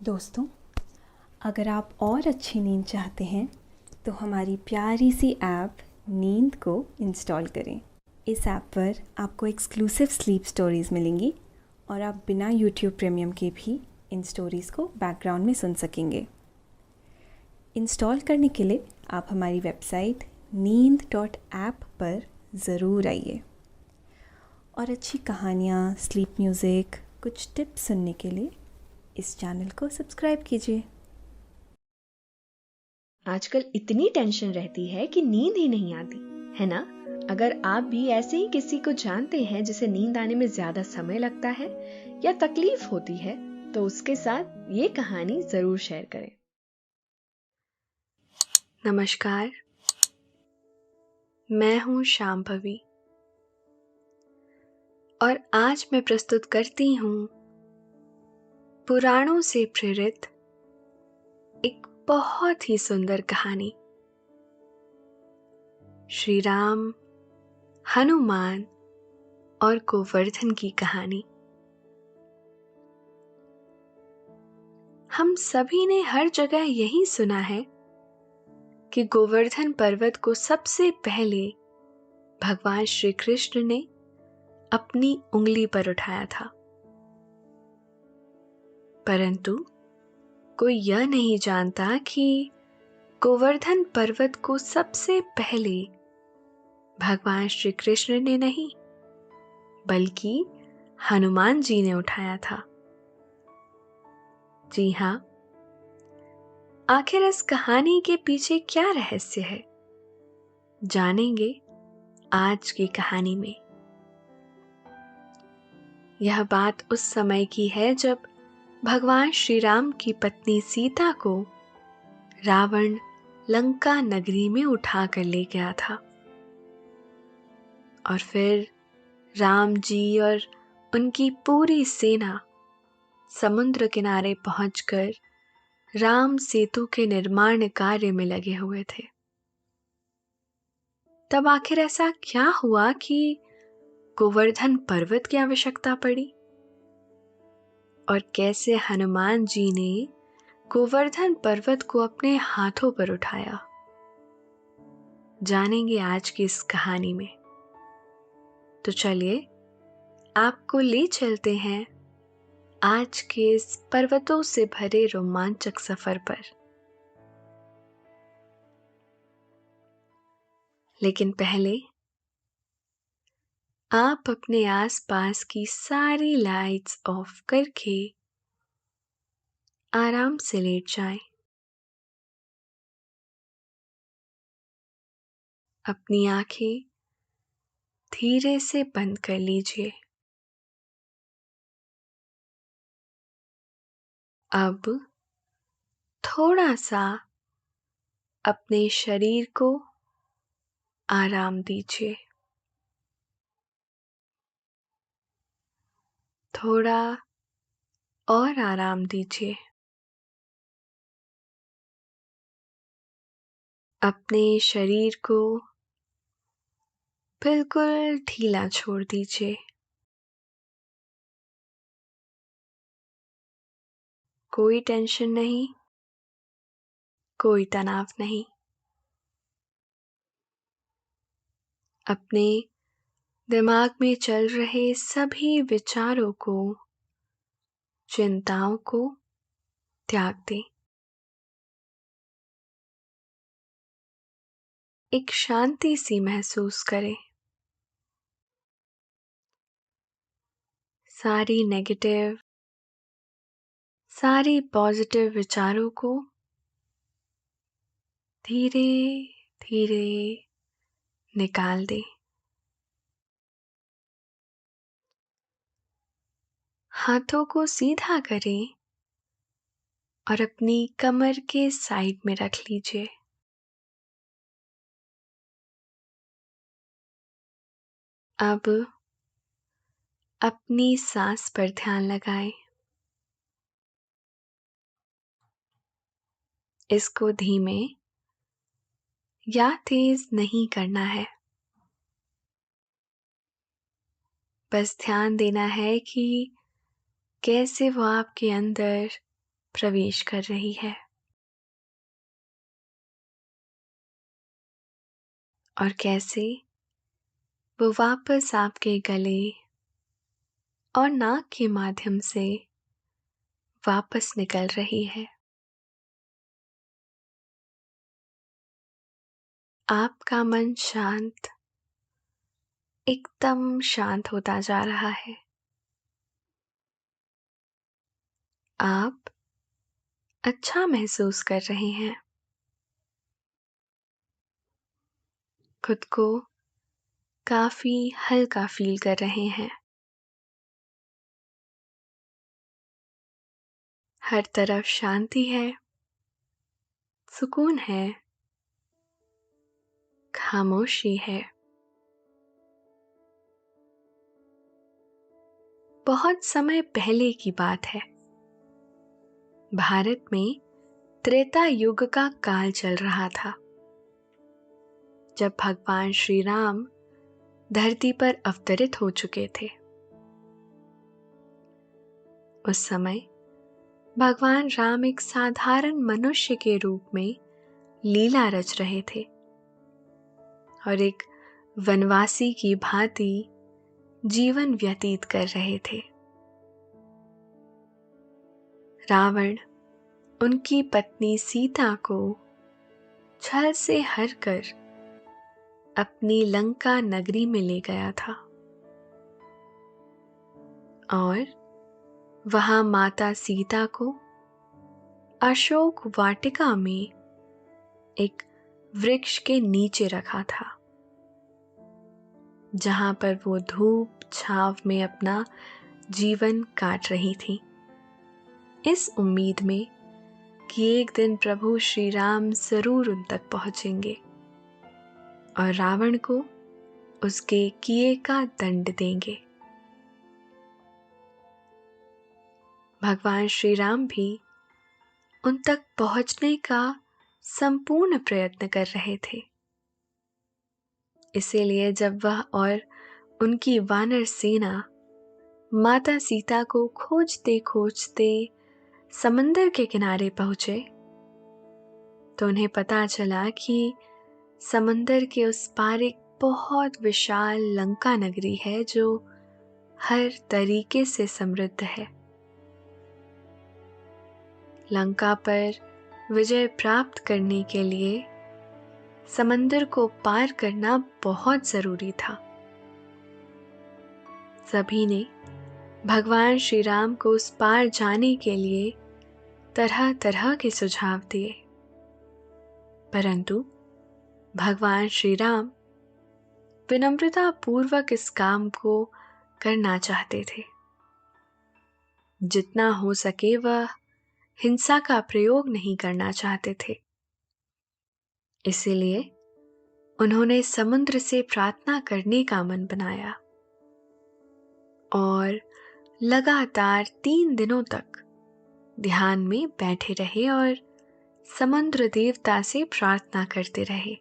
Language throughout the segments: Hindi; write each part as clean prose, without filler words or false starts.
दोस्तों, अगर आप और अच्छी नींद चाहते हैं तो हमारी प्यारी सी ऐप नींद को इंस्टॉल करें। इस ऐप पर आपको एक्सक्लूसिव स्लीप स्टोरीज़ मिलेंगी और आप बिना यूट्यूब प्रीमियम के भी इन स्टोरीज़ को बैकग्राउंड में सुन सकेंगे। इंस्टॉल करने के लिए आप हमारी वेबसाइट नींद.ऐप पर ज़रूर आइए और अच्छी कहानियाँ, स्लीप म्यूज़िक, कुछ टिप्स सुनने के लिए इस चैनल को सब्सक्राइब कीजिए। आजकल इतनी टेंशन रहती है कि नींद ही नहीं आती, है ना? अगर आप भी ऐसे ही किसी को जानते हैं जिसे नींद आने में ज्यादा समय लगता है या तकलीफ होती है, तो उसके साथ ये कहानी जरूर शेयर करें। नमस्कार, मैं हूँ शांभवी और आज मैं प्रस्तुत करती हूँ पुराणों से प्रेरित एक बहुत ही सुंदर कहानी। श्री राम, हनुमान और गोवर्धन की कहानी। हम सभी ने हर जगह यही सुना है कि गोवर्धन पर्वत को सबसे पहले भगवान श्री कृष्ण ने अपनी उंगली पर उठाया था, परंतु कोई यह नहीं जानता कि गोवर्धन पर्वत को सबसे पहले भगवान श्री कृष्ण ने नहीं, बल्कि हनुमान जी ने उठाया था। जी हाँ, आखिर इस कहानी के पीछे क्या रहस्य है, जानेंगे आज की कहानी में। यह बात उस समय की है जब भगवान श्री राम की पत्नी सीता को रावण लंका नगरी में उठा कर ले गया था और फिर राम जी और उनकी पूरी सेना समुद्र किनारे पहुंचकर राम सेतु के निर्माण कार्य में लगे हुए थे। तब आखिर ऐसा क्या हुआ कि गोवर्धन पर्वत की आवश्यकता पड़ी और कैसे हनुमान जी ने गोवर्धन पर्वत को अपने हाथों पर उठाया, जानेंगे आज की इस कहानी में। तो चलिए आपको ले चलते हैं आज के इस पर्वतों से भरे रोमांचक सफर पर। लेकिन पहले आप अपने आसपास की सारी लाइट्स ऑफ करके आराम से लेट जाएं। अपनी आंखें धीरे से बंद कर लीजिए। अब थोड़ा सा अपने शरीर को आराम दीजिए। थोड़ा और आराम दीजिए। अपने शरीर को बिल्कुल ढीला छोड़ दीजिए। कोई टेंशन नहीं, कोई तनाव नहीं। अपने दिमाग में चल रहे सभी विचारों को, चिंताओं को त्याग दें। एक शांति सी महसूस करें। सारी नेगेटिव, सारी पॉजिटिव विचारों को धीरे धीरे निकाल दें। हाथों को सीधा करें और अपनी कमर के साइड में रख लीजिए। अब अपनी सांस पर ध्यान लगाएं। इसको धीमे या तेज नहीं करना है। बस ध्यान देना है कि कैसे वो आपके अंदर प्रवेश कर रही है और कैसे वो वापस आपके गले और नाक के माध्यम से वापस निकल रही है। आपका मन शांत, एकदम शांत होता जा रहा है। आप अच्छा महसूस कर रहे हैं, खुद को काफी हल्का फील कर रहे हैं। हर तरफ शांति है, सुकून है, खामोशी है। बहुत समय पहले की बात है। भारत में त्रेता युग का काल चल रहा था, जब भगवान श्री राम धरती पर अवतरित हो चुके थे। उस समय भगवान राम एक साधारण मनुष्य के रूप में लीला रच रहे थे और एक वनवासी की भांति जीवन व्यतीत कर रहे थे। रावण उनकी पत्नी सीता को छल से हर कर अपनी लंका नगरी में ले गया था और वहां माता सीता को अशोक वाटिका में एक वृक्ष के नीचे रखा था, जहां पर वो धूप छांव में अपना जीवन काट रही थी, इस उम्मीद में कि एक दिन प्रभु श्री राम जरूर उन तक पहुंचेंगे और रावण को उसके किए का दंड देंगे। भगवान श्री राम भी उन तक पहुंचने का संपूर्ण प्रयत्न कर रहे थे। इसीलिए जब वह और उनकी वानर सेना माता सीता को खोजते खोजते समंदर के किनारे पहुंचे, तो उन्हें पता चला कि समंदर के उस पार एक बहुत विशाल लंका नगरी है जो हर तरीके से समृद्ध है। लंका पर विजय प्राप्त करने के लिए समंदर को पार करना बहुत जरूरी था। सभी ने भगवान श्री राम को उस पार जाने के लिए तरह तरह के सुझाव दिए, परंतु भगवान श्री राम विनम्रता पूर्वक इस काम को करना चाहते थे। जितना हो सके वह हिंसा का प्रयोग नहीं करना चाहते थे। इसीलिए उन्होंने समुद्र से प्रार्थना करने का मन बनाया और लगातार 3 दिनों तक ध्यान में बैठे रहे और समुद्र देवता से प्रार्थना करते रहे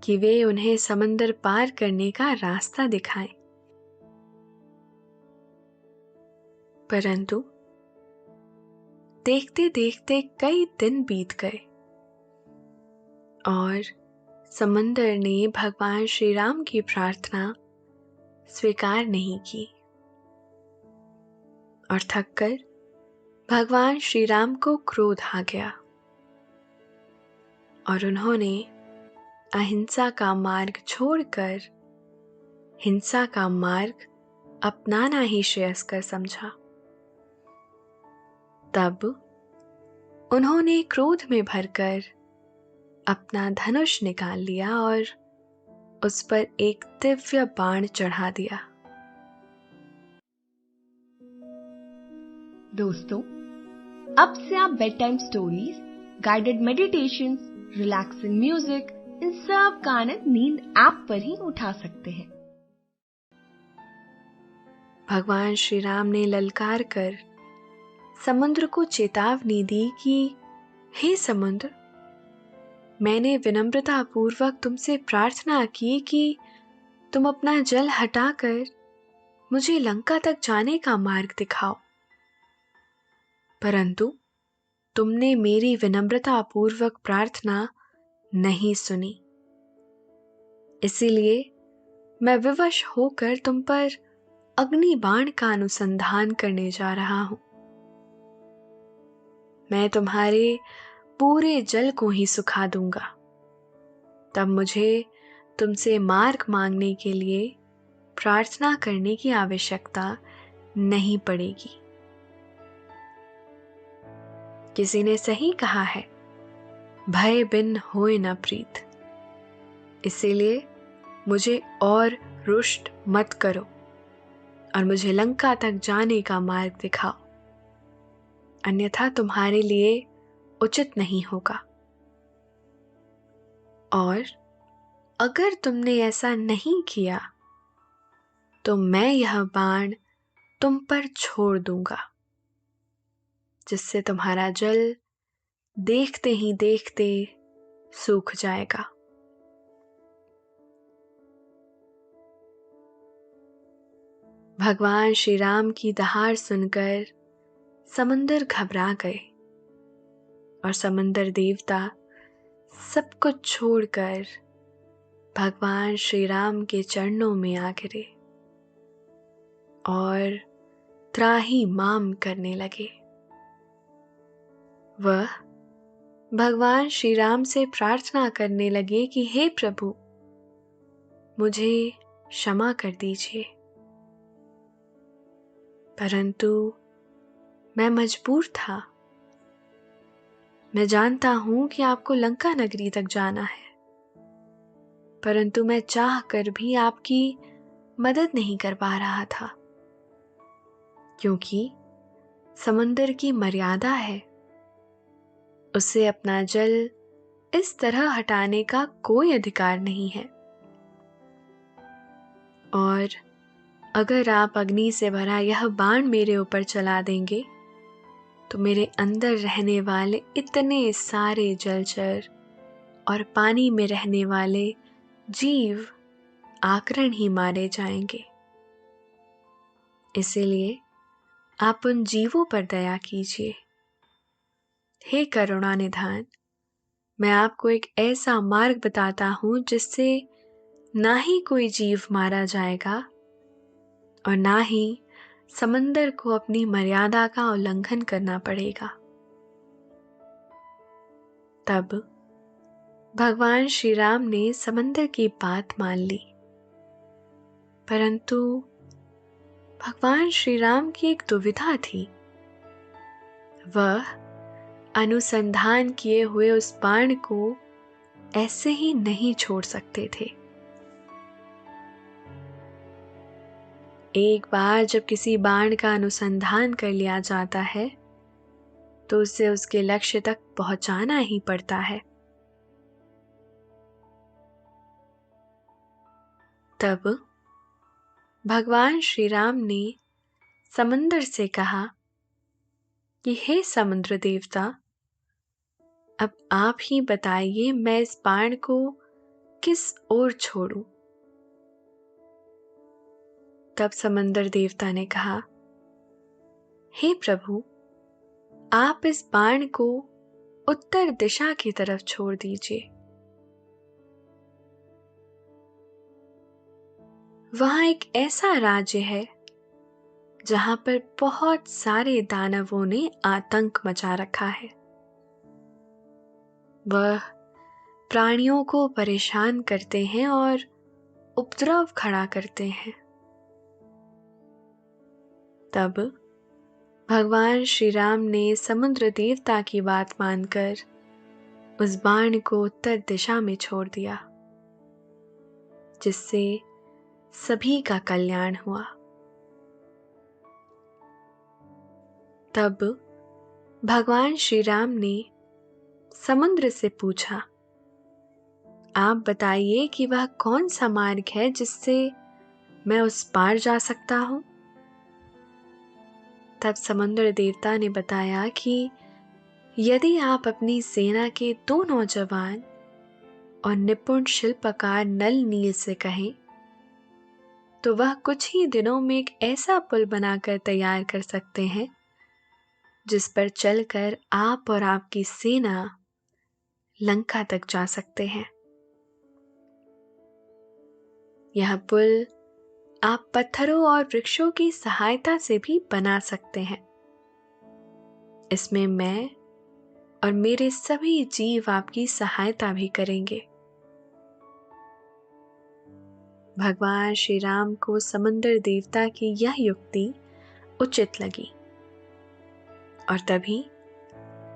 कि वे उन्हें समंदर पार करने का रास्ता दिखाएं। परंतु देखते देखते कई दिन बीत गए और समंदर ने भगवान श्री राम की प्रार्थना स्वीकार नहीं की और थककर भगवान श्री राम को क्रोध आ गया और उन्होंने अहिंसा का मार्ग छोड़कर हिंसा का मार्ग अपनाना ही श्रेयस्कर समझा। तब उन्होंने क्रोध में भरकर अपना धनुष निकाल लिया और उस पर एक दिव्य बाण चढ़ा दिया। दोस्तों, अब से आप bed time stories, guided meditations, relaxing music, इन सब का आनंद नींद ऐप पर ही उठा सकते हैं। भगवान श्री राम ने ललकार कर समुद्र को चेतावनी दी कि हे समुद्र, मैंने विनम्रता पूर्वक तुमसे प्रार्थना की कि तुम अपना जल हटाकर मुझे लंका तक जाने का मार्ग दिखाओ, परंतु तुमने मेरी विनम्रतापूर्वक प्रार्थना नहीं सुनी। इसीलिए मैं विवश होकर तुम पर अग्नि बाण का अनुसंधान करने जा रहा हूं। मैं तुम्हारे पूरे जल को ही सुखा दूंगा। तब मुझे तुमसे मार्ग मांगने के लिए प्रार्थना करने की आवश्यकता नहीं पड़ेगी। किसी ने सही कहा है, भय बिन होए न प्रीत। इसीलिए मुझे और रुष्ट मत करो और मुझे लंका तक जाने का मार्ग दिखाओ, अन्यथा तुम्हारे लिए उचित नहीं होगा। और अगर तुमने ऐसा नहीं किया तो मैं यह बाण तुम पर छोड़ दूंगा, जिससे तुम्हारा जल देखते ही देखते सूख जाएगा। भगवान श्री राम की दहाड़ सुनकर समंदर घबरा गए और समंदर देवता सब कुछ छोड़कर भगवान श्री राम के चरणों में आ गिरे और त्राहि माम करने लगे। वह भगवान श्री राम से प्रार्थना करने लगे कि हे प्रभु, मुझे क्षमा कर दीजिए, परंतु मैं मजबूर था। मैं जानता हूं कि आपको लंका नगरी तक जाना है, परंतु मैं चाह कर भी आपकी मदद नहीं कर पा रहा था, क्योंकि समंदर की मर्यादा है। उसे अपना जल इस तरह हटाने का कोई अधिकार नहीं है। और अगर आप अग्नि से भरा यह बाण मेरे ऊपर चला देंगे तो मेरे अंदर रहने वाले इतने सारे जलचर और पानी में रहने वाले जीव आकरण ही मारे जाएंगे। इसीलिए आप उन जीवों पर दया कीजिए। हे करुणा निधान, मैं आपको एक ऐसा मार्ग बताता हूं जिससे ना ही कोई जीव मारा जाएगा और ना ही समंदर को अपनी मर्यादा का उल्लंघन करना पड़ेगा। तब भगवान श्री राम ने समंदर की बात मान ली, परंतु भगवान श्री राम की एक दुविधा थी। वह अनुसंधान किए हुए उस बाण को ऐसे ही नहीं छोड़ सकते थे। एक बार जब किसी बाण का अनुसंधान कर लिया जाता है तो उसे उसके लक्ष्य तक पहुंचाना ही पड़ता है। तब भगवान श्री राम ने समंदर से कहा कि हे समुद्र देवता, अब आप ही बताइए मैं इस बाण को किस ओर छोड़ूं। तब समंदर देवता ने कहा, हे प्रभु, आप इस बाण को उत्तर दिशा की तरफ छोड़ दीजिए। वहां एक ऐसा राज्य है जहां पर बहुत सारे दानवों ने आतंक मचा रखा है। वह प्राणियों को परेशान करते हैं और उपद्रव खड़ा करते हैं। तब भगवान श्री राम ने समुद्र देवता की बात मानकर उस बाण को उत्तर दिशा में छोड़ दिया, जिससे सभी का कल्याण हुआ। तब भगवान श्री राम ने समुद्र से पूछा, आप बताइए कि वह कौन सा मार्ग है जिससे मैं उस पार जा सकता हूं। तब समुद्र देवता ने बताया कि यदि आप अपनी सेना के 2 नौजवान और निपुण शिल्पकार नल नील से कहें तो वह कुछ ही दिनों में एक ऐसा पुल बनाकर तैयार कर सकते हैं जिस पर चलकर आप और आपकी सेना लंका तक जा सकते हैं। यह पुल आप पत्थरों और वृक्षों की सहायता से भी बना सकते हैं। इसमें मैं और मेरे सभी जीव आपकी सहायता भी करेंगे। भगवान श्री राम को समुद्र देवता की यह युक्ति उचित लगी और तभी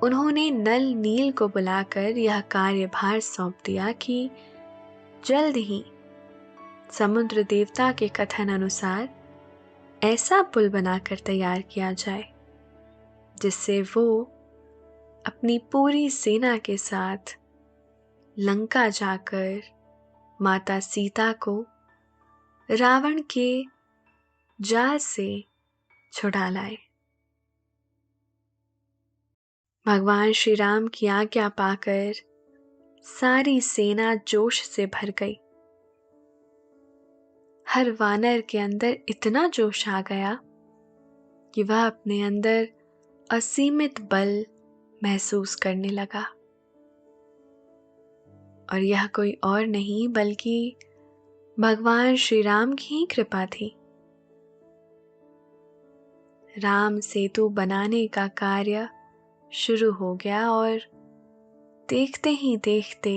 उन्होंने नल नील को बुलाकर यह कार्यभार सौंप दिया कि जल्द ही समुद्र देवता के कथन अनुसार ऐसा पुल बनाकर तैयार किया जाए जिससे वो अपनी पूरी सेना के साथ लंका जाकर माता सीता को रावण के जाल से छुड़ा लाए। भगवान श्री राम की आज्ञा पाकर सारी सेना जोश से भर गई। हर वानर के अंदर इतना जोश आ गया कि वह अपने अंदर असीमित बल महसूस करने लगा। और यह कोई और नहीं बल्कि भगवान श्री राम की ही कृपा थी। राम सेतु बनाने का कार्य शुरू हो गया और देखते ही देखते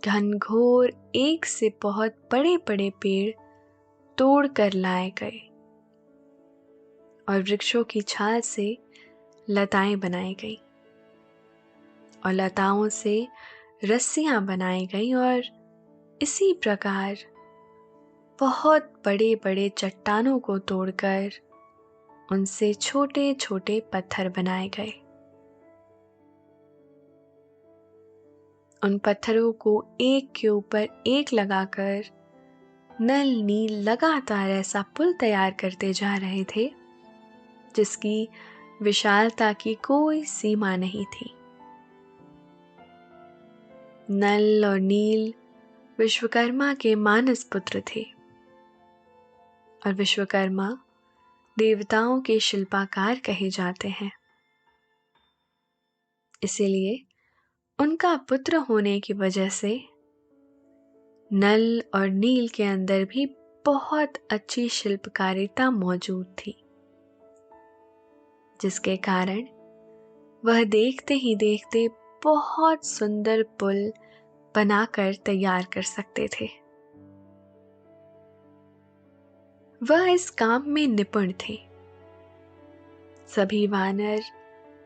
घनघोर एक से बहुत बड़े बड़े पेड़ तोड़ कर लाए गए और वृक्षों की छाल से लताएं बनाई गई और लताओं से रस्सियां बनाई गई और इसी प्रकार बहुत बड़े बड़े चट्टानों को तोड़कर उनसे छोटे छोटे पत्थर बनाए गए। उन पत्थरों को एक के ऊपर एक लगाकर नल नील लगातार ऐसा पुल तैयार करते जा रहे थे जिसकी विशालता की कोई सीमा नहीं थी। नल और नील विश्वकर्मा के मानस पुत्र थे और विश्वकर्मा देवताओं के शिल्पकार कहे जाते हैं। इसीलिए उनका पुत्र होने की वजह से नल और नील के अंदर भी बहुत अच्छी शिल्पकारिता मौजूद थी, जिसके कारण वह देखते ही देखते बहुत सुंदर पुल बनाकर तैयार कर सकते थे। वह इस काम में निपुण थे। सभी वानर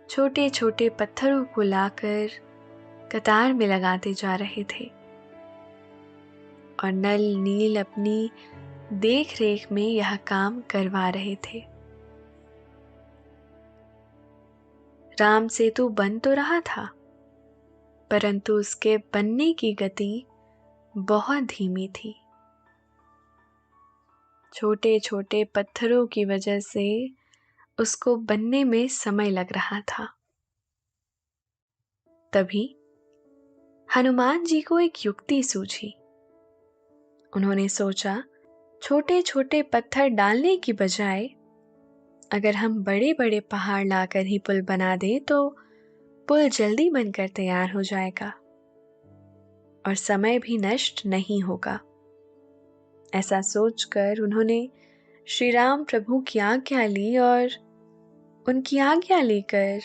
छोटे छोटे पत्थरों को लाकर कतार में लगाते जा रहे थे और नल नील अपनी देख रेख में यह काम करवा रहे थे। राम सेतु बन तो रहा था, परंतु उसके बनने की गति बहुत धीमी थी। छोटे छोटे पत्थरों की वजह से उसको बनने में समय लग रहा था। तभी हनुमान जी को एक युक्ति सूझी। उन्होंने सोचा, छोटे छोटे पत्थर डालने की बजाय अगर हम बड़े बड़े पहाड़ लाकर ही पुल बना दें तो पुल जल्दी बनकर तैयार हो जाएगा और समय भी नष्ट नहीं होगा। ऐसा सोचकर उन्होंने श्री राम प्रभु की आज्ञा ली और उनकी आज्ञा लेकर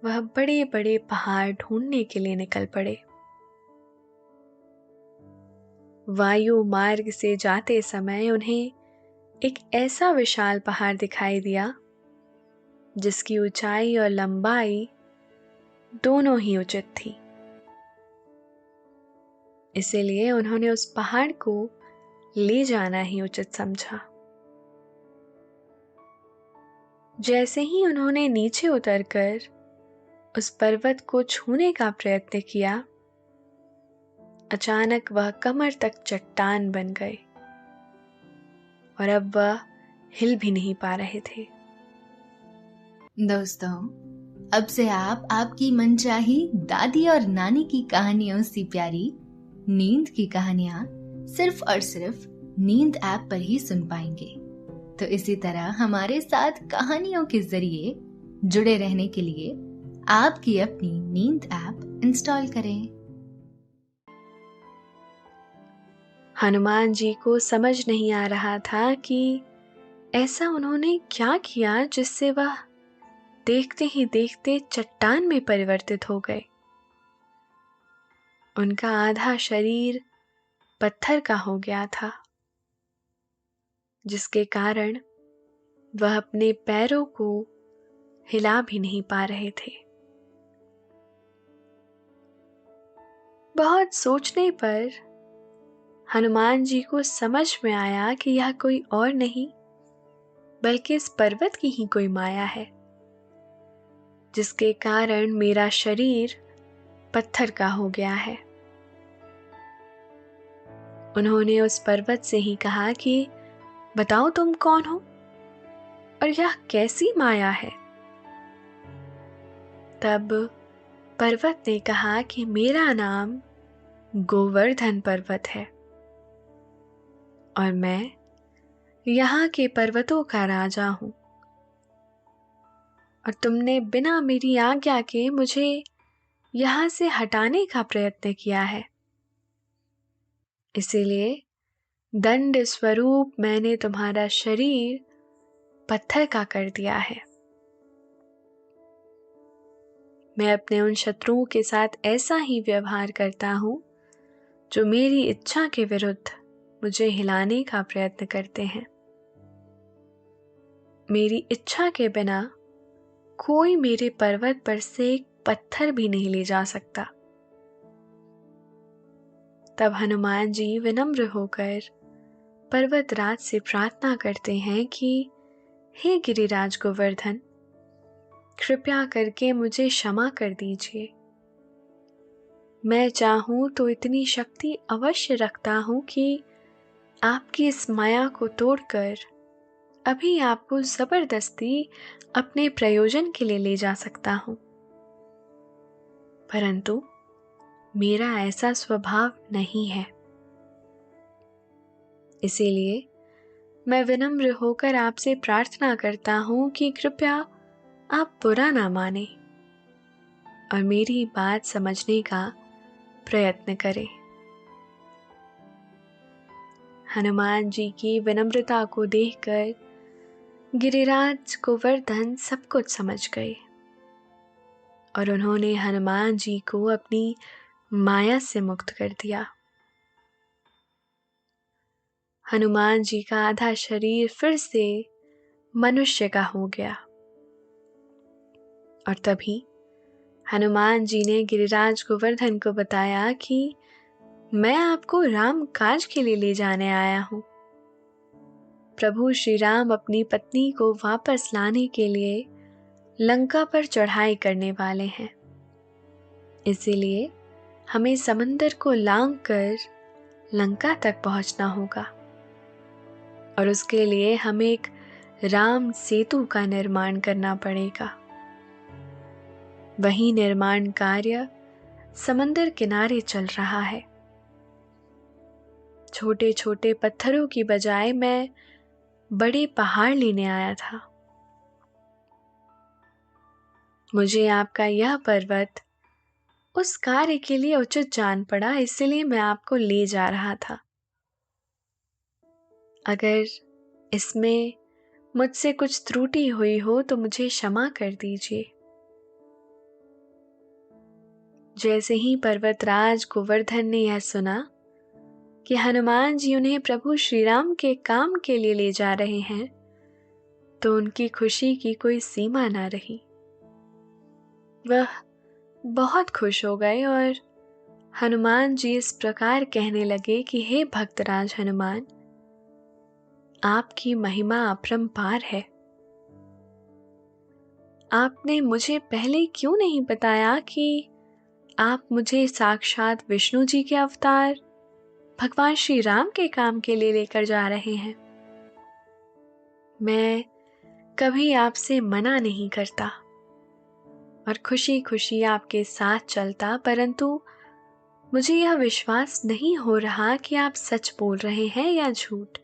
वह बड़े बड़े पहाड़ ढूंढने के लिए निकल पड़े। वायु मार्ग से जाते समय उन्हें एक ऐसा विशाल पहाड़ दिखाई दिया जिसकी ऊंचाई और लंबाई दोनों ही उचित थी। इसीलिए उन्होंने उस पहाड़ को ले जाना ही उचित समझा। जैसे ही उन्होंने नीचे उतरकर उस पर्वत को छूने का प्रयत्न किया, अचानक वह कमर तक चट्टान बन गए और अब वह हिल भी नहीं पा रहे थे। दोस्तों, अब से आप आपकी मनचाही दादी और नानी की कहानियों से प्यारी नींद की कहानियां सिर्फ और सिर्फ नींद ऐप पर ही सुन पाएंगे। तो इसी तरह हमारे साथ कहानियों के जरिए जुड़े रहने के लिए आपकी अपनी नींद ऐप इंस्टॉल करें। हनुमान जी को समझ नहीं आ रहा था कि ऐसा उन्होंने क्या किया जिससे वह देखते ही देखते चट्टान में परिवर्तित हो गए। उनका आधा शरीर पत्थर का हो गया था, जिसके कारण वह अपने पैरों को हिला भी नहीं पा रहे थे। बहुत सोचने पर हनुमान जी को समझ में आया कि यह कोई और नहीं बल्कि इस पर्वत की ही कोई माया है, जिसके कारण मेरा शरीर पत्थर का हो गया है। उन्होंने उस पर्वत से ही कहा कि बताओ तुम कौन हो और यह कैसी माया है। तब पर्वत ने कहा कि मेरा नाम गोवर्धन पर्वत है और मैं यहाँ के पर्वतों का राजा हूँ, और तुमने बिना मेरी आज्ञा के मुझे यहाँ से हटाने का प्रयत्न किया है। इसीलिए दंड स्वरूप मैंने तुम्हारा शरीर पत्थर का कर दिया है। मैं अपने उन शत्रुओं के साथ ऐसा ही व्यवहार करता हूँ जो मेरी इच्छा के विरुद्ध मुझे हिलाने का प्रयत्न करते हैं। मेरी इच्छा के बिना कोई मेरे पर्वत पर से एक पत्थर भी नहीं ले जा सकता। तब हनुमान जी विनम्र होकर पर्वतराज से प्रार्थना करते हैं कि हे गिरिराज गोवर्धन, कृपया करके मुझे क्षमा कर दीजिए। मैं चाहूं तो इतनी शक्ति अवश्य रखता हूं कि आपकी इस माया को तोड़कर अभी आपको जबरदस्ती अपने प्रयोजन के लिए ले जा सकता हूं, परंतु मेरा ऐसा स्वभाव नहीं है। इसीलिए मैं विनम्र होकर आपसे प्रार्थना करता हूं कि कृपया आप बुरा ना माने और मेरी बात समझने का प्रयत्न करें। हनुमान जी की विनम्रता को देखकर गिरिराज गोवर्धन सब कुछ समझ गए और उन्होंने हनुमान जी को अपनी माया से मुक्त कर दिया। हनुमान जी का आधा शरीर फिर से मनुष्य का हो गया और तभी हनुमान जी ने गिरिराज गोवर्धन को बताया कि मैं आपको राम काज के लिए ले जाने आया हूं। प्रभु श्री राम अपनी पत्नी को वापस लाने के लिए लंका पर चढ़ाई करने वाले हैं, इसीलिए हमें समंदर को लांघकर लंका तक पहुंचना होगा और उसके लिए हमें एक राम सेतु का निर्माण करना पड़ेगा। वही निर्माण कार्य समंदर किनारे चल रहा है। छोटे छोटे पत्थरों की बजाय मैं बड़े पहाड़ लेने आया था। मुझे आपका यह पर्वत उस कार्य के लिए उचित जान पड़ा, इसलिए मैं आपको ले जा रहा था। अगर इसमें मुझसे कुछ त्रुटि हुई हो तो मुझे क्षमा कर दीजिए। जैसे ही पर्वतराज गोवर्धन ने यह सुना कि हनुमान जी उन्हें प्रभु श्री राम के काम के लिए ले जा रहे हैं, तो उनकी खुशी की कोई सीमा ना रही। वह बहुत खुश हो गए और हनुमान जी इस प्रकार कहने लगे कि हे भक्तराज हनुमान, आपकी महिमा अपरंपार है। आपने मुझे पहले क्यों नहीं बताया कि आप मुझे साक्षात विष्णु जी के अवतार भगवान श्री राम के काम के लिए लेकर जा रहे हैं। मैं कभी आपसे मना नहीं करता और खुशी खुशी आपके साथ चलता, परंतु मुझे यह विश्वास नहीं हो रहा कि आप सच बोल रहे हैं या झूठ।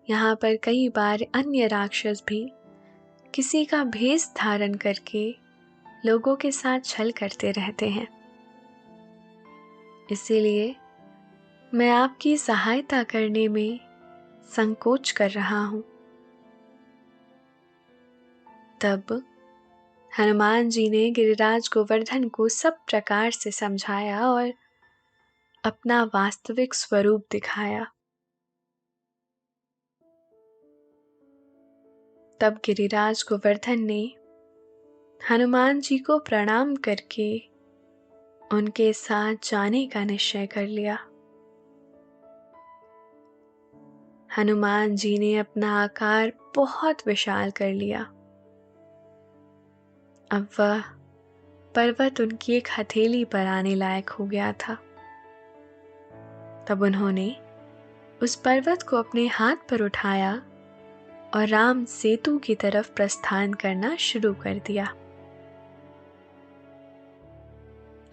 यहाँ पर कई बार अन्य राक्षस भी किसी का भेष धारण करके लोगों के साथ छल करते रहते हैं। इसीलिए मैं आपकी सहायता करने में संकोच कर रहा हूं। तब हनुमान जी ने गिरिराज गोवर्धन को सब प्रकार से समझाया और अपना वास्तविक स्वरूप दिखाया। तब गिरिराज गोवर्धन ने हनुमान जी को प्रणाम करके उनके साथ जाने का निश्चय कर लिया। हनुमान जी ने अपना आकार बहुत विशाल कर लिया। अब वह पर्वत उनकी एक हथेली पर आने लायक हो गया था। तब उन्होंने उस पर्वत को अपने हाथ पर उठाया और राम सेतु की तरफ प्रस्थान करना शुरू कर दिया।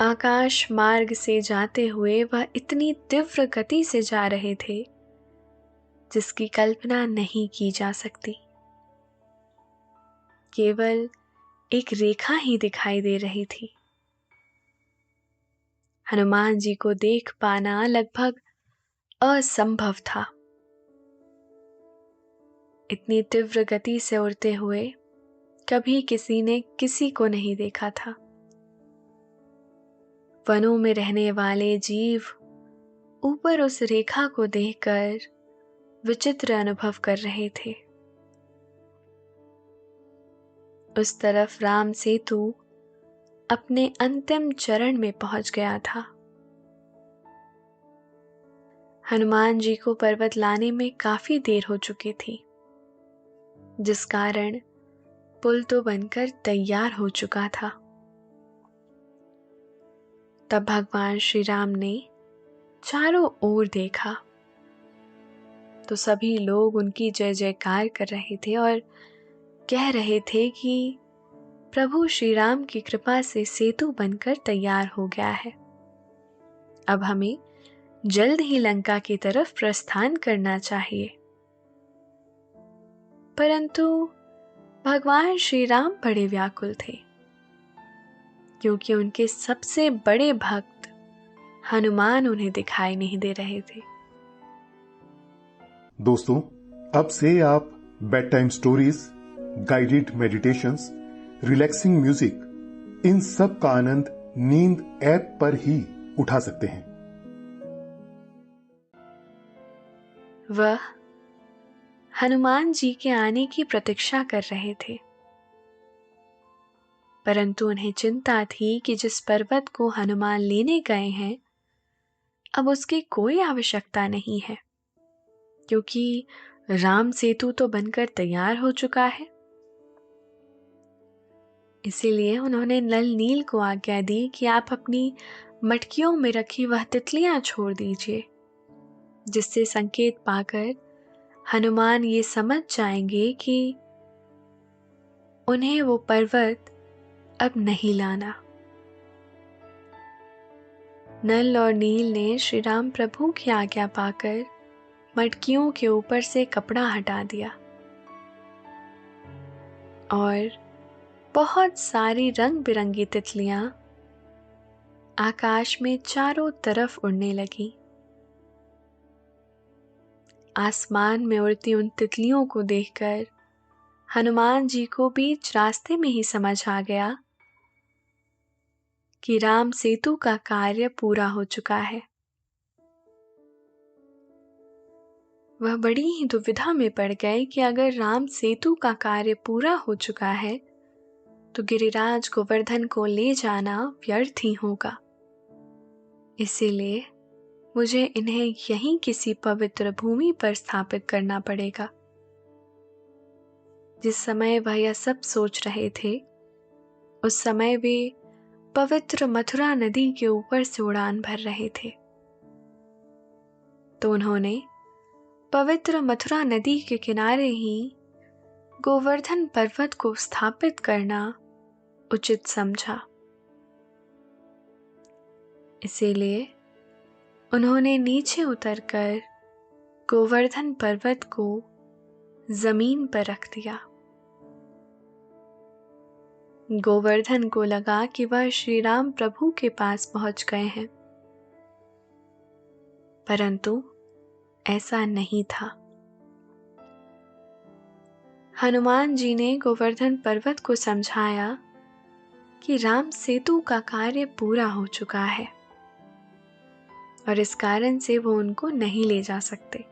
आकाश मार्ग से जाते हुए वह इतनी तीव्र गति से जा रहे थे जिसकी कल्पना नहीं की जा सकती। केवल एक रेखा ही दिखाई दे रही थी। हनुमान जी को देख पाना लगभग असंभव था। इतनी तीव्र गति से उड़ते हुए कभी किसी ने किसी को नहीं देखा था। वनों में रहने वाले जीव ऊपर उस रेखा को देखकर विचित्र अनुभव कर रहे थे। उस तरफ राम सेतु अपने अंतिम चरण में पहुंच गया था। हनुमान जी को पर्वत लाने में काफी देर हो चुकी थी, जिस कारण पुल तो बनकर तैयार हो चुका था। तब भगवान श्री राम ने चारों ओर देखा तो सभी लोग उनकी जय जयकार कर रहे थे और कह रहे थे कि प्रभु श्री राम की कृपा से सेतु बनकर तैयार हो गया है। अब हमें जल्द ही लंका की तरफ प्रस्थान करना चाहिए। परंतु भगवान श्री राम बड़े व्याकुल थे, क्योंकि उनके सबसे बड़े भक्त हनुमान उन्हें दिखाई नहीं दे रहे थे। दोस्तों, अब से आप bed time stories, guided meditations, relaxing music, इन सब का आनंद नींद ऐप पर ही उठा सकते हैं। वह हनुमान जी के आने की प्रतीक्षा कर रहे थे, परंतु उन्हें चिंता थी कि जिस पर्वत को हनुमान लेने गए हैं अब उसकी कोई आवश्यकता नहीं है, क्योंकि राम सेतु तो बनकर तैयार हो चुका है। इसीलिए उन्होंने नल नील को आज्ञा दी कि आप अपनी मटकियों में रखी वह तितलियां छोड़ दीजिए, जिससे संकेत पाकर हनुमान ये समझ जाएंगे कि उन्हें वो पर्वत अब नहीं लाना। नल और नील ने श्री राम प्रभु की आज्ञा पाकर मटकियों के ऊपर से कपड़ा हटा दिया और बहुत सारी रंग बिरंगी तितलियां आकाश में चारों तरफ उड़ने लगी। आसमान में उड़ती उन तितलियों को देखकर हनुमान जी को बीच रास्ते में ही समझ आ गया कि राम सेतु का कार्य पूरा हो चुका है। वह बड़ी ही दुविधा में पड़ गए कि अगर राम सेतु का कार्य पूरा हो चुका है तो गिरिराज गोवर्धन को ले जाना व्यर्थ ही होगा। इसीलिए मुझे इन्हें यहीं किसी पवित्र भूमि पर स्थापित करना पड़ेगा। जिस समय वह यह सब सोच रहे थे उस समय वे पवित्र मथुरा नदी के ऊपर से उड़ान भर रहे थे। तो उन्होंने पवित्र मथुरा नदी के किनारे ही गोवर्धन पर्वत को स्थापित करना उचित समझा। इसीलिए उन्होंने नीचे उतरकर गोवर्धन पर्वत को जमीन पर रख दिया। गोवर्धन को लगा कि वह श्री राम प्रभु के पास पहुंच गए हैं, परंतु ऐसा नहीं था। हनुमान जी ने गोवर्धन पर्वत को समझाया कि राम सेतु का कार्य पूरा हो चुका है और इस कारण से वो उनको नहीं ले जा सकते।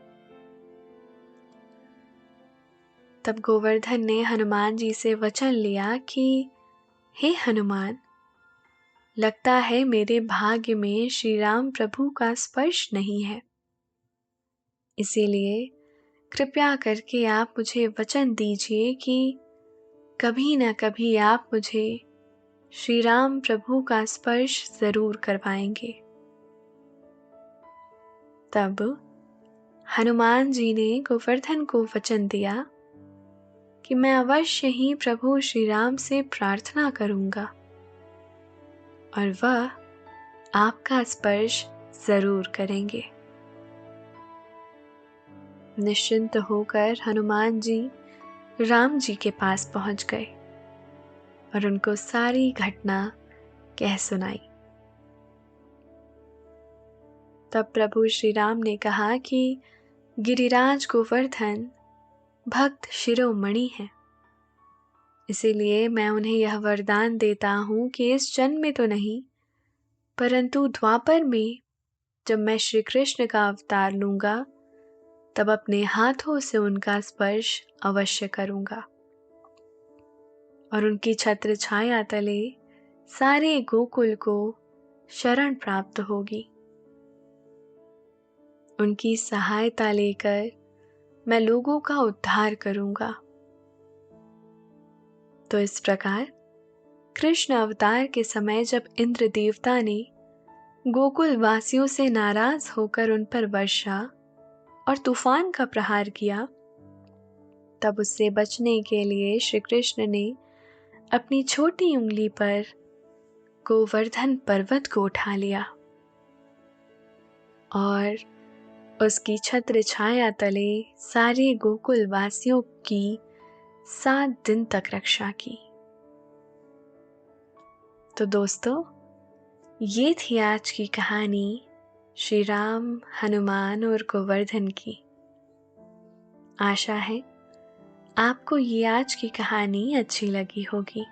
तब गोवर्धन ने हनुमान जी से वचन लिया कि हे हनुमान, लगता है मेरे भाग्य में श्री राम प्रभु का स्पर्श नहीं है, इसीलिए कृपया करके आप मुझे वचन दीजिए कि कभी न कभी आप मुझे श्री राम प्रभु का स्पर्श जरूर करवाएंगे। तब हनुमान जी ने गोवर्धन को वचन दिया कि मैं अवश्य ही प्रभु श्री राम से प्रार्थना करूंगा और वह आपका स्पर्श जरूर करेंगे। निश्चिंत होकर हनुमान जी राम जी के पास पहुंच गए और उनको सारी घटना कह सुनाई। तब प्रभु श्री राम ने कहा कि गिरिराज गोवर्धन भक्त शिरोमणि है, इसीलिए मैं उन्हें यह वरदान देता हूं कि इस जन्म में तो नहीं, परंतु द्वापर में जब मैं श्री कृष्ण का अवतार लूंगा तब अपने हाथों से उनका स्पर्श अवश्य करूंगा और उनकी छत्र छाया तले सारे गोकुल को शरण प्राप्त होगी। उनकी सहायता लेकर मैं लोगों का उद्धार करूंगा। तो इस प्रकार कृष्ण अवतार के समय जब इंद्र देवता ने गोकुल वासियों से नाराज होकर उन पर वर्षा और तूफान का प्रहार किया, तब उससे बचने के लिए श्री कृष्ण ने अपनी छोटी उंगली पर गोवर्धन पर्वत को उठा लिया और उसकी छत्र छाया तले सारे गोकुल वासियों की 7 दिन तक रक्षा की। तो दोस्तों, ये थी आज की कहानी श्री राम, हनुमान और गोवर्धन की। आशा है आपको ये आज की कहानी अच्छी लगी होगी।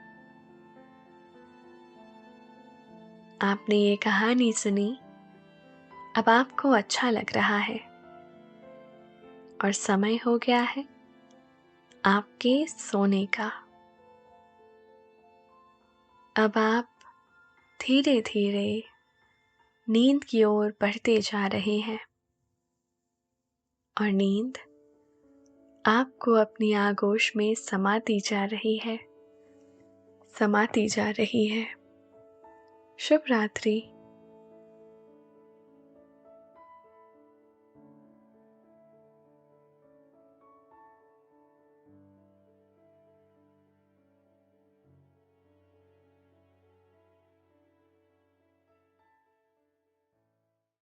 आपने ये कहानी सुनी, अब आपको अच्छा लग रहा है और समय हो गया है आपके सोने का। अब आप धीरे धीरे नींद की ओर बढ़ते जा रहे हैं और नींद आपको अपनी आगोश में समाती जा रही है, समाती जा रही है। शुभ रात्रि।